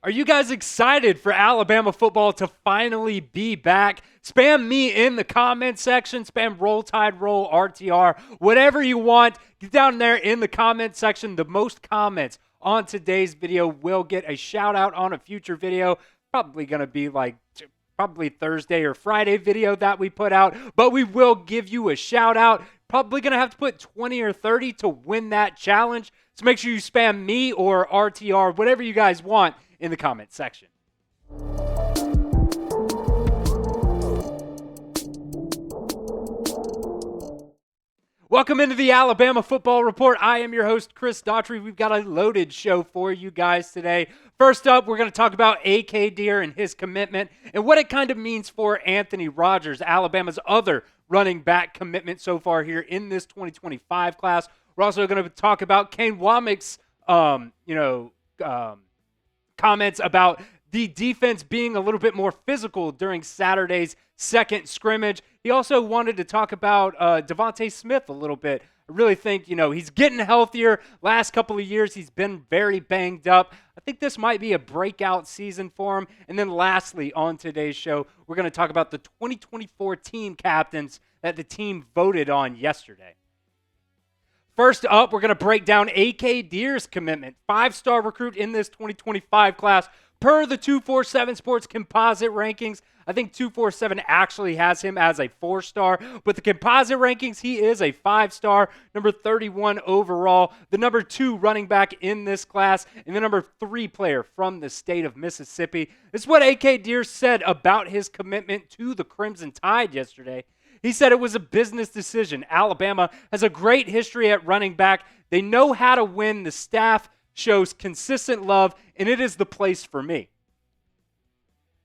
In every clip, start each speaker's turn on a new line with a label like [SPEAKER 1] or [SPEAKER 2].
[SPEAKER 1] Are you guys excited for Alabama football to finally be back? Spam me in the comment section. Spam Roll Tide Roll RTR. Whatever you want, get down there in the comment section. The most comments on today's video will get a shout out on a future video. Probably going to be probably Thursday or Friday video that we put out, but we will give you a shout out. Probably going to have to put 20 or 30 to win that challenge. So make sure you spam me or RTR, whatever you guys want, in the comment section. Welcome into the Alabama Football Report. I am your host, Chris Daughtry. We've got a loaded show for you guys today. First up, we're going to talk about A.K. Deer and his commitment and what it kind of means for Anthony Rogers, Alabama's other running back commitment so far here in this 2025 class. We're also going to talk about Kane Wommack's, comments about the defense being a little bit more physical during Saturday's second scrimmage. He also wanted to talk about DeVonta Smith a little bit. I really think, he's getting healthier. Last couple of years, he's been very banged up. I think this might be a breakout season for him. And then lastly, on today's show, we're going to talk about the 2024 team captains that the team voted on yesterday. First up, we're going to break down A.K. Deer's commitment, 5-star recruit in this 2025 class. Per the 247 Sports Composite rankings, I think 247 actually has him as a 4-star, but the Composite rankings, he is a 5-star, number 31 overall, the number 2 running back in this class, and the number 3 player from the state of Mississippi. This is what A.K. Deer said about his commitment to the Crimson Tide yesterday. He said it was a business decision. Alabama has a great history at running back. They know how to win. The staff shows consistent love, and it is the place for me.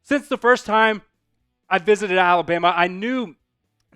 [SPEAKER 1] Since the first time I visited Alabama, I knew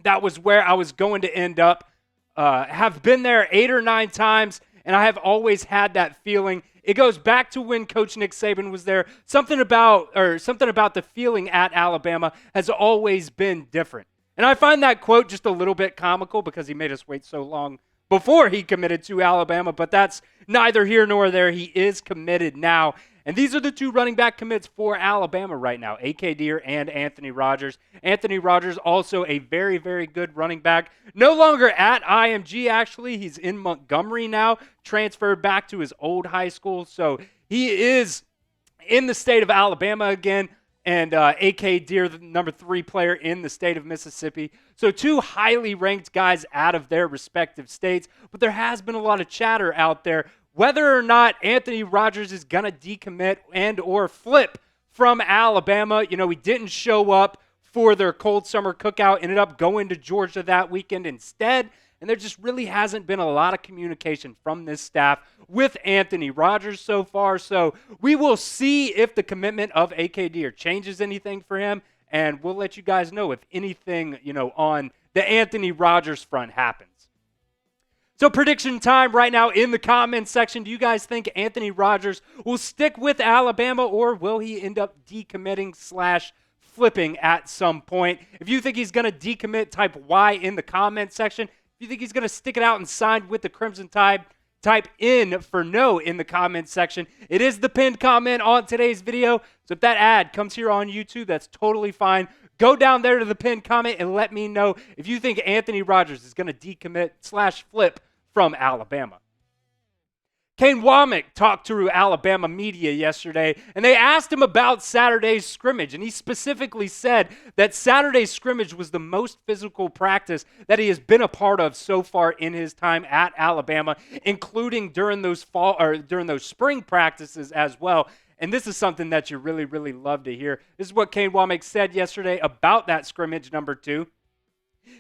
[SPEAKER 1] that was where I was going to end up. Have been there 8 or 9 times, and I have always had that feeling. It goes back to when Coach Nick Saban was there. Something about the feeling at Alabama has always been different. And I find that quote just a little bit comical because he made us wait so long before he committed to Alabama, but that's neither here nor there. He is committed now. And these are the 2 running back commits for Alabama right now, A.K. Deer and Anthony Rogers. Anthony Rogers, also a very, very good running back. No longer at IMG, actually. He's in Montgomery now, transferred back to his old high school. So he is in the state of Alabama again. And A.K. Deer, the number 3 player in the state of Mississippi. So 2 highly ranked guys out of their respective states. But there has been a lot of chatter out there whether or not Anthony Rogers is going to decommit and or flip from Alabama. He didn't show up for their cold summer cookout, ended up going to Georgia that weekend instead. And there just really hasn't been a lot of communication from this staff with Anthony Rogers so far. So we will see if the commitment of A.K. Deer changes anything for him. And we'll let you guys know if anything, on the Anthony Rogers front happens. So prediction time right now in the comments section. Do you guys think Anthony Rogers will stick with Alabama, or will he end up decommitting / flipping at some point? If you think he's going to decommit, type Y in the comment section. If you think he's going to stick it out and sign with the Crimson Tide, type in for no in the comment section. It is the pinned comment on today's video. So if that ad comes here on YouTube, that's totally fine. Go down there to the pinned comment and let me know if you think Anthony Rogers is going to decommit / flip from Alabama. Kane Wommack talked to Alabama media yesterday, and they asked him about Saturday's scrimmage, and he specifically said that Saturday's scrimmage was the most physical practice that he has been a part of so far in his time at Alabama, including during those spring practices as well. And this is something that you really, really love to hear. This is what Kane Wommack said yesterday about that scrimmage number 2.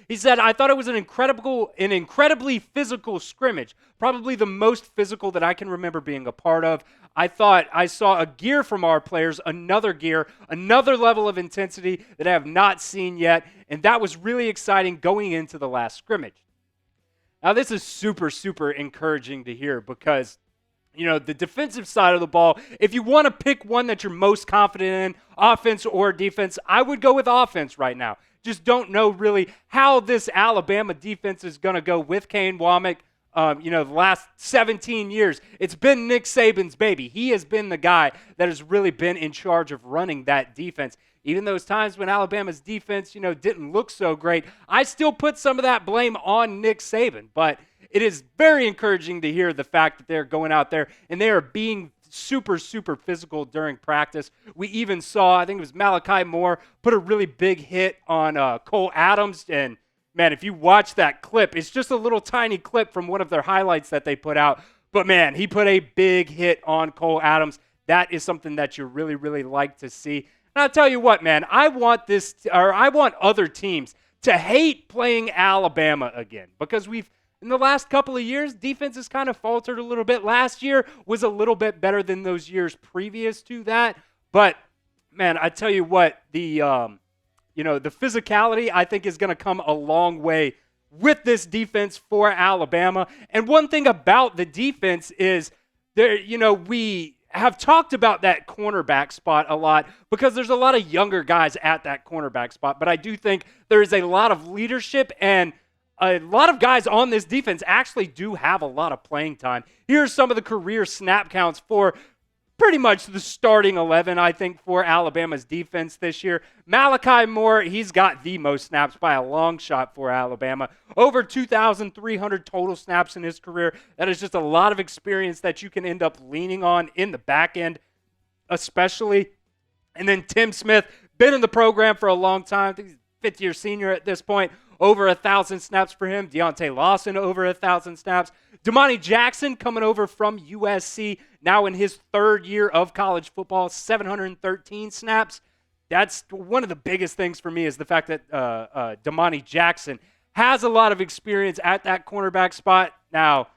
[SPEAKER 1] He said, I thought it was an incredibly physical scrimmage, probably the most physical that I can remember being a part of. I thought I saw a gear from our players, another level of intensity that I have not seen yet, and that was really exciting going into the last scrimmage. Now, this is super, super encouraging to hear because, the defensive side of the ball, if you want to pick one that you're most confident in, offense or defense, I would go with offense right now. Just don't know really how this Alabama defense is going to go with Kane Wommack. the last 17 years, it's been Nick Saban's baby. He has been the guy that has really been in charge of running that defense. Even those times when Alabama's defense, didn't look so great, I still put some of that blame on Nick Saban. But it is very encouraging to hear the fact that they're going out there and they are being super, super physical during practice. We even saw, I think it was Malachi Moore, put a really big hit on Cole Adams. And, man, if you watch that clip, it's just a little tiny clip from one of their highlights that they put out. But, man, he put a big hit on Cole Adams. That is something that you really, really like to see. And I'll tell you what, man, I want other teams to hate playing Alabama again because in the last couple of years, defense has kind of faltered a little bit. Last year was a little bit better than those years previous to that. But, man, I tell you what, the physicality, I think, is going to come a long way with this defense for Alabama. And one thing about the defense is, we have talked about that cornerback spot a lot because there's a lot of younger guys at that cornerback spot. But I do think there is a lot of leadership, and a lot of guys on this defense actually do have a lot of playing time. Here's some of the career snap counts for pretty much the starting 11, I think, for Alabama's defense this year. Malachi Moore, he's got the most snaps by a long shot for Alabama. Over 2,300 total snaps in his career. That is just a lot of experience that you can end up leaning on in the back end, especially. And then Tim Smith, been in the program for a long time. I think he's a fifth-year senior at this point. Over 1,000 snaps for him. Deontay Lawson, over 1,000 snaps. Damani Jackson coming over from USC, now in his third year of college football, 713 snaps. That's one of the biggest things for me is the fact that Damani Jackson has a lot of experience at that cornerback spot. Now,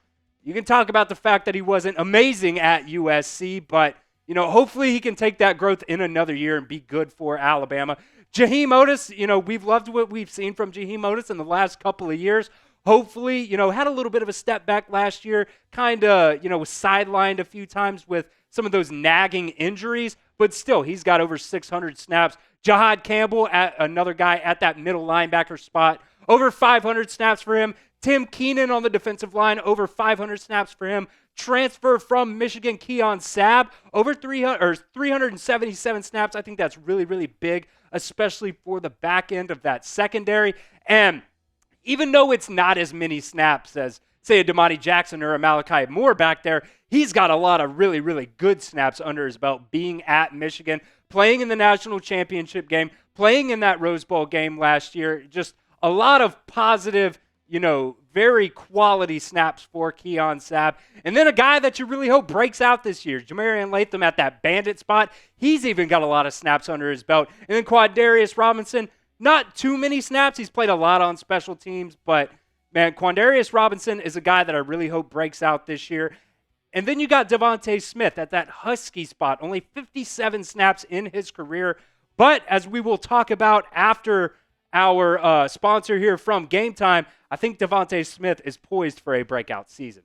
[SPEAKER 1] you can talk about the fact that he wasn't amazing at USC, but hopefully he can take that growth in another year and be good for Alabama. Jaheim Otis, we've loved what we've seen from Jaheim Otis in the last couple of years. Hopefully, had a little bit of a step back last year, kind of, was sidelined a few times with some of those nagging injuries, but still, he's got over 600 snaps. Jahad Campbell, another guy at that middle linebacker spot, over 500 snaps for him. Tim Keenan on the defensive line, over 500 snaps for him. Transfer from Michigan, Keon Sabb, over 377 snaps. I think that's really, really big, especially for the back end of that secondary. And even though it's not as many snaps as, say, a Damani Jackson or a Malachi Moore back there, he's got a lot of really, really good snaps under his belt being at Michigan, playing in the national championship game, playing in that Rose Bowl game last year. Just a lot of positive, very quality snaps for Keon Sabb. And then a guy that you really hope breaks out this year, Jamarian Latham at that bandit spot. He's even got a lot of snaps under his belt. And then Quandarius Robinson, not too many snaps. He's played a lot on special teams, but, man, Quandarius Robinson is a guy that I really hope breaks out this year. And then you got DeVonta Smith at that Husky spot, only 57 snaps in his career. But as we will talk about after our sponsor here from Game Time, I think DeVonta Smith is poised for a breakout season.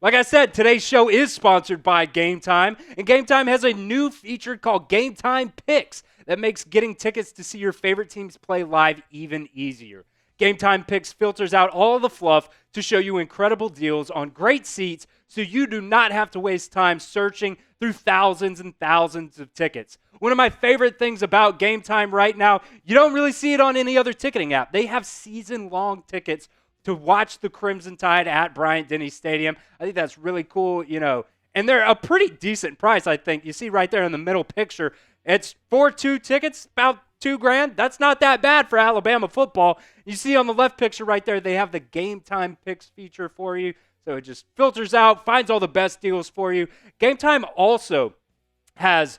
[SPEAKER 1] Like I said, today's show is sponsored by Game Time, and Game Time has a new feature called Game Time Picks that makes getting tickets to see your favorite teams play live even easier. Game Time Picks filters out all the fluff to show you incredible deals on great seats so you do not have to waste time searching through thousands and thousands of tickets. One of my favorite things about Game Time right now, you don't really see it on any other ticketing app. They have season-long tickets to watch the Crimson Tide at Bryant-Denny Stadium. I think that's really cool, and they're a pretty decent price, I think. You see right there in the middle picture, it's for 2 tickets, about $2,000. That's not that bad for Alabama football. You see on the left picture right there, they have the Game Time Picks feature for you. So it just filters out, finds all the best deals for you. Game Time also has,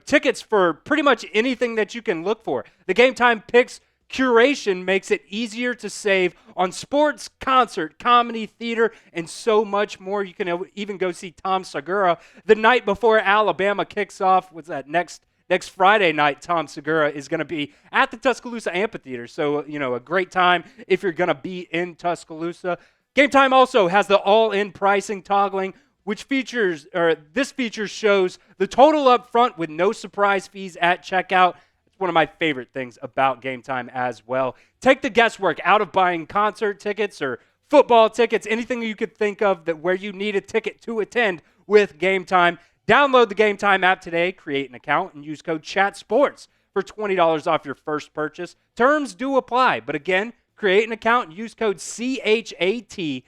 [SPEAKER 1] tickets for pretty much anything that you can look for. The Game Time Picks curation makes it easier to save on sports, concert, comedy, theater, and so much more. You can even go see Tom Segura the night before Alabama kicks off. What's that, next Friday night? Tom Segura is going to be at the Tuscaloosa Amphitheater. So, a great time if you're going to be in Tuscaloosa. Game Time also has the all-in pricing toggling, this feature shows the total up front with no surprise fees at checkout. It's one of my favorite things about Game Time as well. Take the guesswork out of buying concert tickets or football tickets, anything you could think of that where you need a ticket to attend with Game Time. Download the Game Time app today, create an account, and use code CHATSPORTS for $20 off your first purchase. Terms do apply, but again, create an account and use code CHATSPORTS,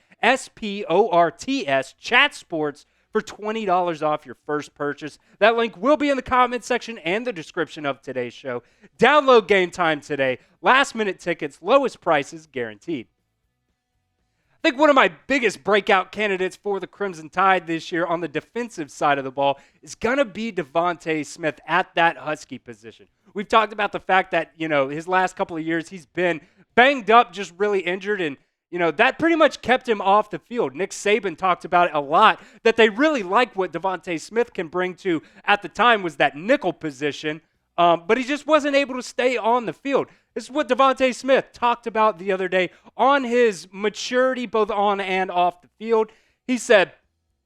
[SPEAKER 1] CHATSPORTS, for $20 off your first purchase. That link will be in the comment section and the description of today's show. Download Game Time today. Last-minute tickets, lowest prices guaranteed. I think one of my biggest breakout candidates for the Crimson Tide this year on the defensive side of the ball is going to be DeVonta Smith at that Husky position. We've talked about the fact that, his last couple of years he's been banged up, just really injured, and that pretty much kept him off the field. Nick Saban talked about it a lot, that they really like what DeVonta Smith can bring to, at the time, was that nickel position, but he just wasn't able to stay on the field. This is what DeVonta Smith talked about the other day on his maturity, both on and off the field. He said,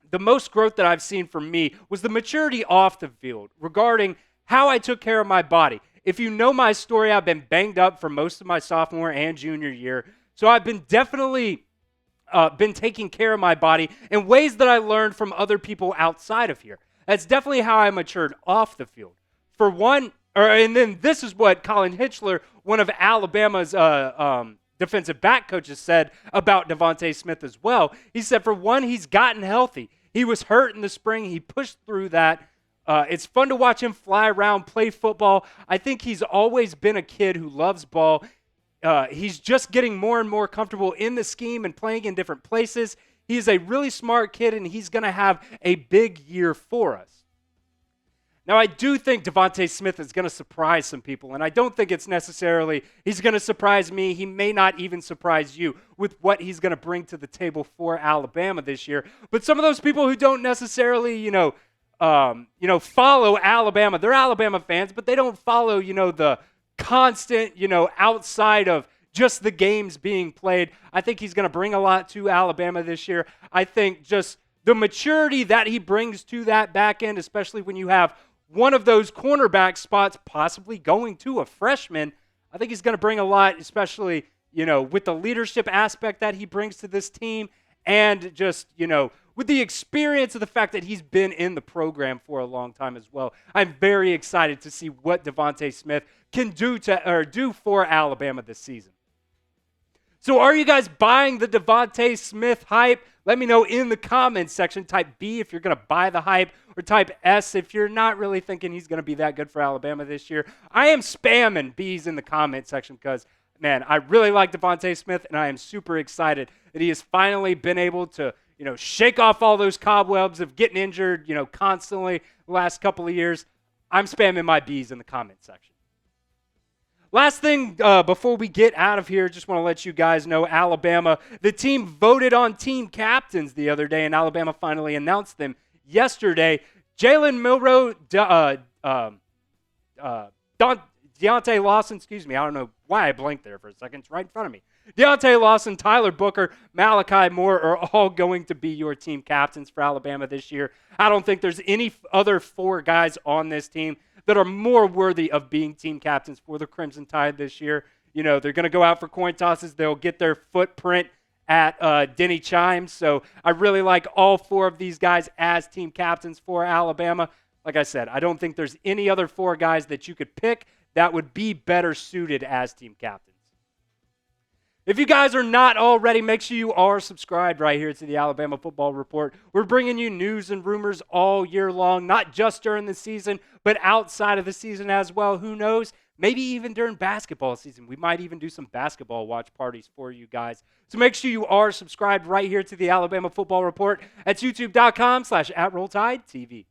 [SPEAKER 1] the most growth that I've seen from me was the maturity off the field regarding how I took care of my body. If you know my story, I've been banged up for most of my sophomore and junior year. So I've been definitely been taking care of my body in ways that I learned from other people outside of here. That's definitely how I matured off the field. For one, and then this is what Colin Hitchler, one of Alabama's defensive back coaches, said about DeVonta Smith as well. He said, for one, he's gotten healthy. He was hurt in the spring. He pushed through that. It's fun to watch him fly around, play football. I think he's always been a kid who loves ball. He's just getting more and more comfortable in the scheme and playing in different places. He's a really smart kid, and he's going to have a big year for us. Now, I do think DeVonta Smith is going to surprise some people, and I don't think it's necessarily he's going to surprise me. He may not even surprise you with what he's going to bring to the table for Alabama this year. But some of those people who don't necessarily, follow Alabama, they're Alabama fans, but they don't follow, the constant, outside of just the games being played. I think he's going to bring a lot to Alabama this year. I think just the maturity that he brings to that back end, especially when you have one of those cornerback spots possibly going to a freshman, I think he's going to bring a lot, especially, with the leadership aspect that he brings to this team and just, with the experience of the fact that he's been in the program for a long time as well. I'm very excited to see what DeVonta Smith can do for Alabama this season. So are you guys buying the DeVonta Smith hype? Let me know in the comments section. Type B if you're going to buy the hype, or type S if you're not really thinking he's going to be that good for Alabama this year. I am spamming B's in the comment section because, man, I really like DeVonta Smith, and I am super excited that he has finally been able to, shake off all those cobwebs of getting injured, constantly the last couple of years. I'm spamming my B's in the comment section. Last thing before we get out of here, just want to let you guys know, Alabama, the team voted on team captains the other day, and Alabama finally announced them yesterday. Jalen Milroe, Deontay Lawson, I don't know why I blanked there for a second. It's right in front of me. Deontay Lawson, Tyler Booker, Malachi Moore are all going to be your team captains for Alabama this year. I don't think there's any other four guys on this team that are more worthy of being team captains for the Crimson Tide this year. They're going to go out for coin tosses. They'll get their footprint at Denny Chimes. So I really like all four of these guys as team captains for Alabama. Like I said, I don't think there's any other four guys that you could pick that would be better suited as team captains. If you guys are not already, make sure you are subscribed right here to the Alabama Football Report. We're bringing you news and rumors all year long, not just during the season, but outside of the season as well. Who knows? Maybe even during basketball season. We might even do some basketball watch parties for you guys. So make sure you are subscribed right here to the Alabama Football Report at youtube.com/@RollTideTV.